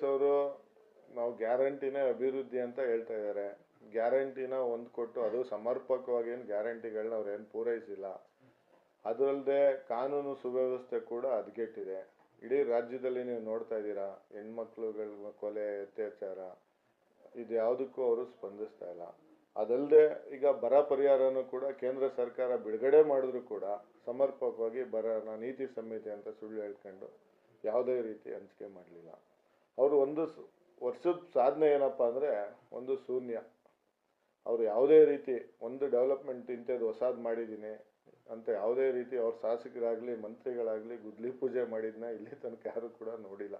ಅವರು ನಾವು ಗ್ಯಾರಂಟಿನೇ ಅಭಿವೃದ್ಧಿ ಅಂತ ಹೇಳ್ತಾ ಇದ್ದಾರೆ. ಗ್ಯಾರಂಟಿನ ಒಂದು ಕೊಟ್ಟು ಅದು ಸಮರ್ಪಕವಾಗಿ ಏನು ಗ್ಯಾರಂಟಿಗಳನ್ನ ಅವ್ರೇನು ಪೂರೈಸಿಲ್ಲ. ಅದಲ್ಲದೆ ಕಾನೂನು ಸುವ್ಯವಸ್ಥೆ ಕೂಡ ಹದಗೆಟ್ಟಿದೆ. ಇಡೀ ರಾಜ್ಯದಲ್ಲಿ ನೀವು ನೋಡ್ತಾ ಇದ್ದೀರಾ, ಹೆಣ್ಮಕ್ಳುಗಳ ಕೊಲೆ, ಅತ್ಯಾಚಾರ, ಇದು ಯಾವುದಕ್ಕೂ ಅವರು ಸ್ಪಂದಿಸ್ತಾ ಇಲ್ಲ. ಅದಲ್ಲದೆ ಈಗ ಬರ ಪರಿಹಾರನೂ ಕೂಡ ಕೇಂದ್ರ ಸರ್ಕಾರ ಬಿಡುಗಡೆ ಮಾಡಿದ್ರು ಕೂಡ ಸಮರ್ಪಕವಾಗಿ ಬರನ ನೀತಿ ಸಂಹಿತೆ ಅಂತ ಸುಳ್ಳು ಹೇಳ್ಕೊಂಡು ಯಾವುದೇ ರೀತಿ ಹಂಚಿಕೆ ಮಾಡಲಿಲ್ಲ. ಅವರು ಒಂದು ವರ್ಷದ ಸಾಧನೆ ಏನಪ್ಪ ಅಂದರೆ ಒಂದು ಶೂನ್ಯ. ಅವರು ಯಾವುದೇ ರೀತಿ ಒಂದು ಡೆವಲಪ್ಮೆಂಟ್ ಇಂಥದ್ದು ಹೊಸದು ಮಾಡಿದ್ದೀನಿ ಅಂತ ಯಾವುದೇ ರೀತಿ ಅವ್ರ ಶಾಸಕರಾಗಲಿ ಮಂತ್ರಿಗಳಾಗಲಿ ಗುದ್ಲಿ ಪೂಜೆ ಮಾಡಿದ್ನ ಇಲ್ಲಿ ತನಕ ಯಾರು ಕೂಡ ನೋಡಿಲ್ಲ.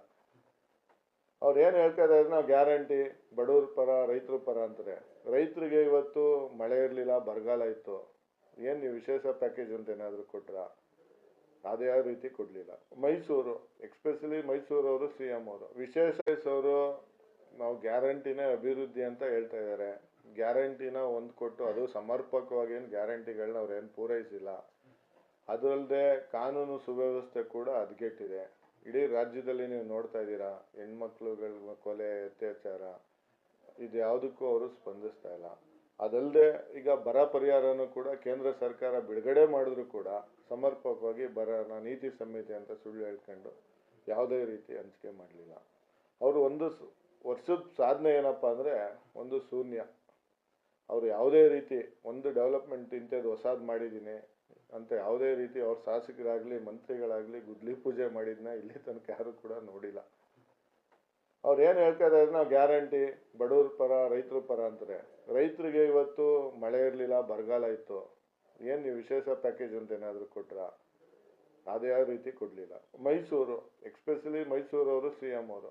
ಅವ್ರು ಏನು ಹೇಳ್ತಾ ಇದ್ದಾರೆ, ನಾವು ಗ್ಯಾರಂಟಿ ಬಡವ್ರ ಪರ ರೈತರ ಪರ ಅಂತಾರೆ. ರೈತರಿಗೆ ಇವತ್ತು ಮಳೆ ಇರಲಿಲ್ಲ, ಬರಗಾಲ ಇತ್ತು, ಏನು ನೀವು ವಿಶೇಷ ಪ್ಯಾಕೇಜ್ ಅಂತ ಏನಾದರೂ ಕೊಟ್ರಾ? ಅದೇ ಯಾವ ರೀತಿ ಕೊಡಲಿಲ್ಲ. ಮೈಸೂರು ಎಕ್ಸ್ಪೆಷಲಿ ಮೈಸೂರವರು CM ಅವರು ಅವರು ನಾವು ಗ್ಯಾರಂಟಿನೇ ಅಭಿವೃದ್ಧಿ ಅಂತ ಹೇಳ್ತಾ ಇದ್ದಾರೆ. ಗ್ಯಾರಂಟಿನ ಒಂದು ಕೊಟ್ಟು ಅದು ಸಮರ್ಪಕವಾಗಿ ಏನು ಗ್ಯಾರಂಟಿಗಳನ್ನ ಅವ್ರೇನು ಪೂರೈಸಿಲ್ಲ. ಅದಲ್ಲದೆ ಕಾನೂನು ಸುವ್ಯವಸ್ಥೆ ಕೂಡ ಹದಗೆಟ್ಟಿದೆ. ಇಡೀ ರಾಜ್ಯದಲ್ಲಿ ನೀವು ನೋಡ್ತಾ ಇದ್ದೀರಾ, ಹೆಣ್ಮಕ್ಳುಗಳ ಕೊಲೆ, ಅತ್ಯಾಚಾರ, ಇದು ಯಾವುದಕ್ಕೂ ಅವರು ಸ್ಪಂದಿಸ್ತಾ ಇಲ್ಲ. ಅದಲ್ಲದೆ ಈಗ ಬರ ಪರಿಹಾರನೂ ಕೂಡ ಕೇಂದ್ರ ಸರ್ಕಾರ ಬಿಡುಗಡೆ ಮಾಡಿದ್ರು ಕೂಡ ಸಮರ್ಪಕವಾಗಿ ಬರನ ನೀತಿ ಸಂಹಿತೆ ಅಂತ ಸುಳ್ಳು ಹೇಳ್ಕೊಂಡು ಯಾವುದೇ ರೀತಿ ಹಂಚಿಕೆ ಮಾಡಲಿಲ್ಲ. ಅವರು ಒಂದು ವರ್ಷದ ಸಾಧನೆ ಏನಪ್ಪ ಅಂದರೆ ಒಂದು ಶೂನ್ಯ. ಅವರು ಯಾವುದೇ ರೀತಿ ಒಂದು ಡೆವಲಪ್ಮೆಂಟ್ ಇಂಥದ್ದು ಹೊಸದು ಮಾಡಿದ್ದೀನಿ ಅಂತ ಯಾವುದೇ ರೀತಿ ಅವ್ರ ಶಾಸಕರಾಗಲಿ ಮಂತ್ರಿಗಳಾಗಲಿ ಗುದ್ಲಿ ಪೂಜೆ ಮಾಡಿದ್ನ ಇಲ್ಲಿ ತನಕ ಯಾರು ಕೂಡ ನೋಡಿಲ್ಲ. ಅವ್ರು ಏನು ಹೇಳ್ತಾ ಇದ್ದಾರೆ, ನಾವು ಗ್ಯಾರಂಟಿ ಬಡವ್ರ ಪರ ರೈತರ ಪರ ಅಂತಾರೆ. ರೈತರಿಗೆ ಇವತ್ತು ಮಳೆ ಇರಲಿಲ್ಲ, ಬರಗಾಲ ಇತ್ತು, ಏನು ನೀವು ವಿಶೇಷ ಪ್ಯಾಕೇಜ್ ಅಂತ ಏನಾದರೂ ಕೊಟ್ರಾ? ಅದೇ ಯಾವ ರೀತಿ ಕೊಡಲಿಲ್ಲ. ಮೈಸೂರು ಎಕ್ಸ್ಪೆಷಲಿ ಮೈಸೂರವರು CM ಅವರು